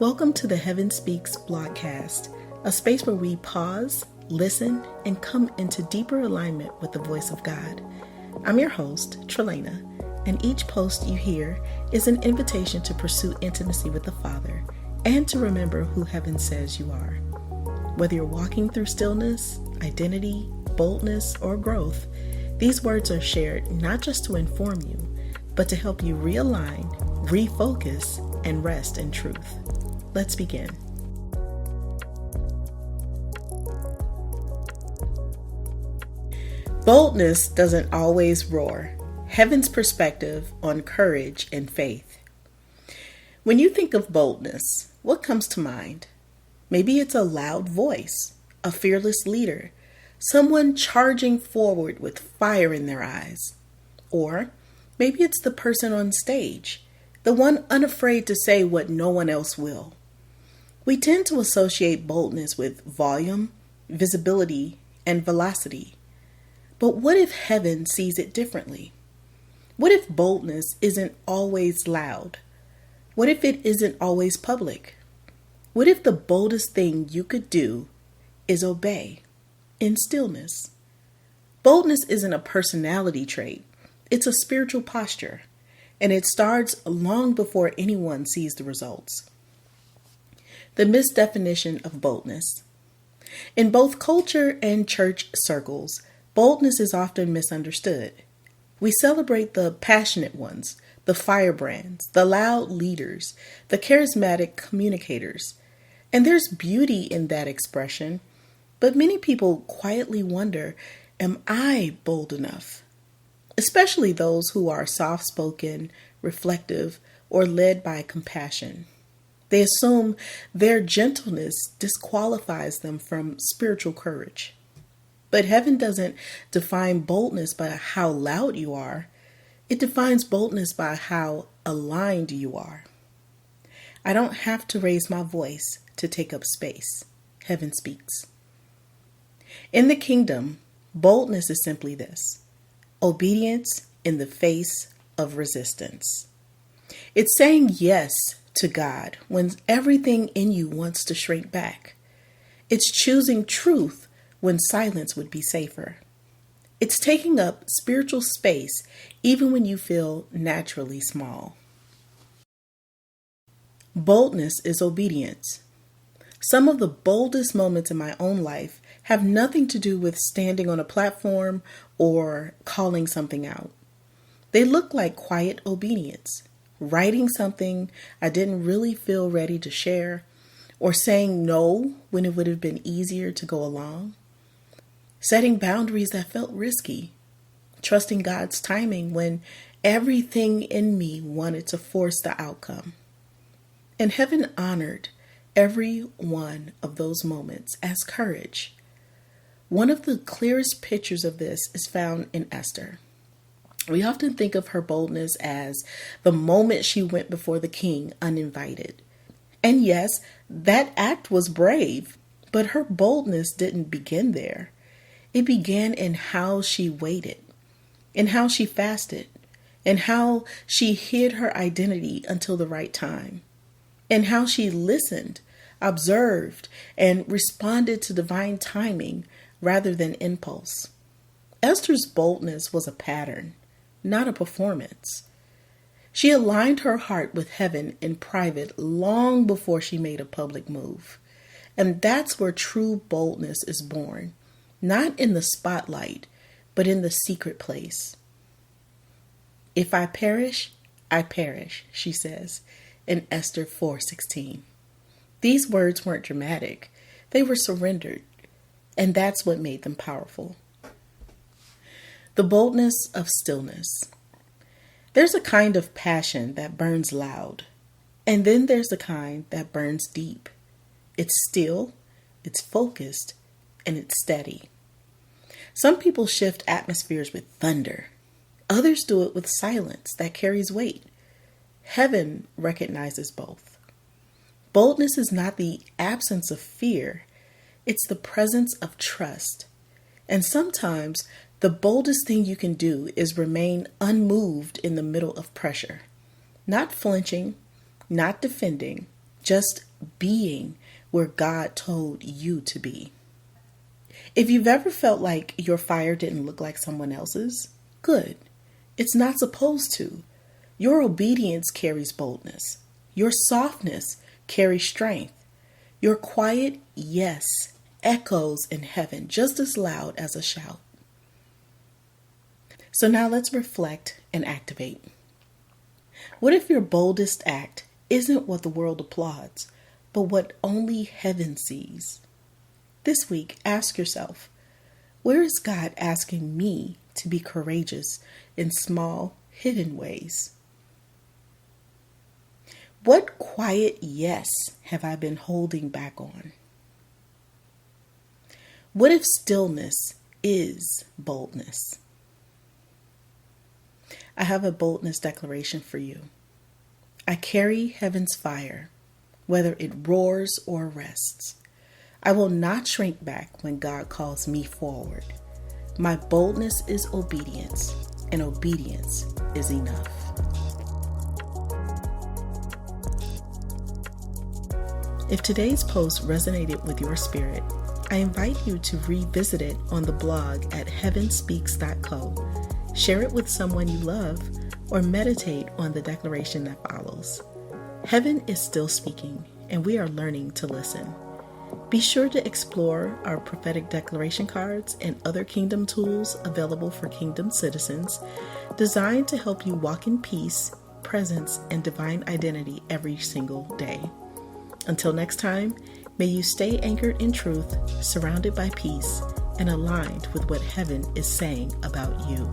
Welcome to the Heaven Speaks blogcast, a space where we pause, listen, and come into deeper alignment with the voice of God. I'm your host, Trelena, and each post you hear is an invitation to pursue intimacy with the Father and to remember who heaven says you are. Whether you're walking through stillness, identity, boldness, or growth, these words are shared not just to inform you, but to help you realign, refocus, and rest in truth. Let's begin. Boldness doesn't always roar. Heaven's perspective on courage and faith. When you think of boldness, what comes to mind? Maybe it's a loud voice, a fearless leader, someone charging forward with fire in their eyes. Or maybe it's the person on stage, the one unafraid to say what no one else will. We tend to associate boldness with volume, visibility, and velocity. But what if heaven sees it differently? What if boldness isn't always loud? What if it isn't always public? What if the boldest thing you could do is obey in stillness? Boldness isn't a personality trait. It's a spiritual posture, and it starts long before anyone sees the results. The misdefinition of boldness. In both culture and church circles, boldness is often misunderstood. We celebrate the passionate ones, the firebrands, the loud leaders, the charismatic communicators. And there's beauty in that expression, but many people quietly wonder, am I bold enough? Especially those who are soft-spoken, reflective, or led by compassion. They assume their gentleness disqualifies them from spiritual courage. But heaven doesn't define boldness by how loud you are. It defines boldness by how aligned you are. I don't have to raise my voice to take up space. Heaven speaks. In the kingdom, boldness is simply this: obedience in the face of resistance. It's saying yes to God when everything in you wants to shrink back. It's choosing truth when silence would be safer. It's taking up spiritual space even when you feel naturally small. Boldness is obedience. Some of the boldest moments in my own life have nothing to do with standing on a platform or calling something out. They look like quiet obedience. Writing something I didn't really feel ready to share, or saying no when it would have been easier to go along. Setting boundaries that felt risky. Trusting God's timing when everything in me wanted to force the outcome. And heaven honored every one of those moments as courage. One of the clearest pictures of this is found in Esther. We often think of her boldness as the moment she went before the king uninvited. And yes, that act was brave, but her boldness didn't begin there. It began in how she waited, in how she fasted, and how she hid her identity until the right time, and how she listened, observed, and responded to divine timing rather than impulse. Esther's boldness was a pattern, not a performance. She aligned her heart with heaven in private long before she made a public move. And that's where true boldness is born, not in the spotlight, but in the secret place. If I perish, she says in Esther 4:16. These words weren't dramatic. They were surrendered, and that's what made them powerful. The boldness of stillness. There's a kind of passion that burns loud, and then there's the kind that burns deep. It's still, it's focused, and it's steady. Some people shift atmospheres with thunder. Others do it with silence that carries weight. Heaven recognizes both. Boldness is not the absence of fear. It's the presence of trust. And sometimes the boldest thing you can do is remain unmoved in the middle of pressure, not flinching, not defending, just being where God told you to be. If you've ever felt like your fire didn't look like someone else's, good. It's not supposed to. Your obedience carries boldness. Your softness carries strength. Your quiet yes echoes in heaven just as loud as a shout. So now let's reflect and activate. What if your boldest act isn't what the world applauds, but what only heaven sees? This week, ask yourself, where is God asking me to be courageous in small, hidden ways? What quiet yes have I been holding back on? What if stillness is boldness? I have a boldness declaration for you. I carry heaven's fire, whether it roars or rests. I will not shrink back when God calls me forward. My boldness is obedience, and obedience is enough. If today's post resonated with your spirit, I invite you to revisit it on the blog at heavenspeaks.co. Share it with someone you love, or meditate on the declaration that follows. Heaven is still speaking, and we are learning to listen. Be sure to explore our prophetic declaration cards and other kingdom tools available for kingdom citizens, designed to help you walk in peace, presence, and divine identity every single day. Until next time, may you stay anchored in truth, surrounded by peace, and aligned with what heaven is saying about you.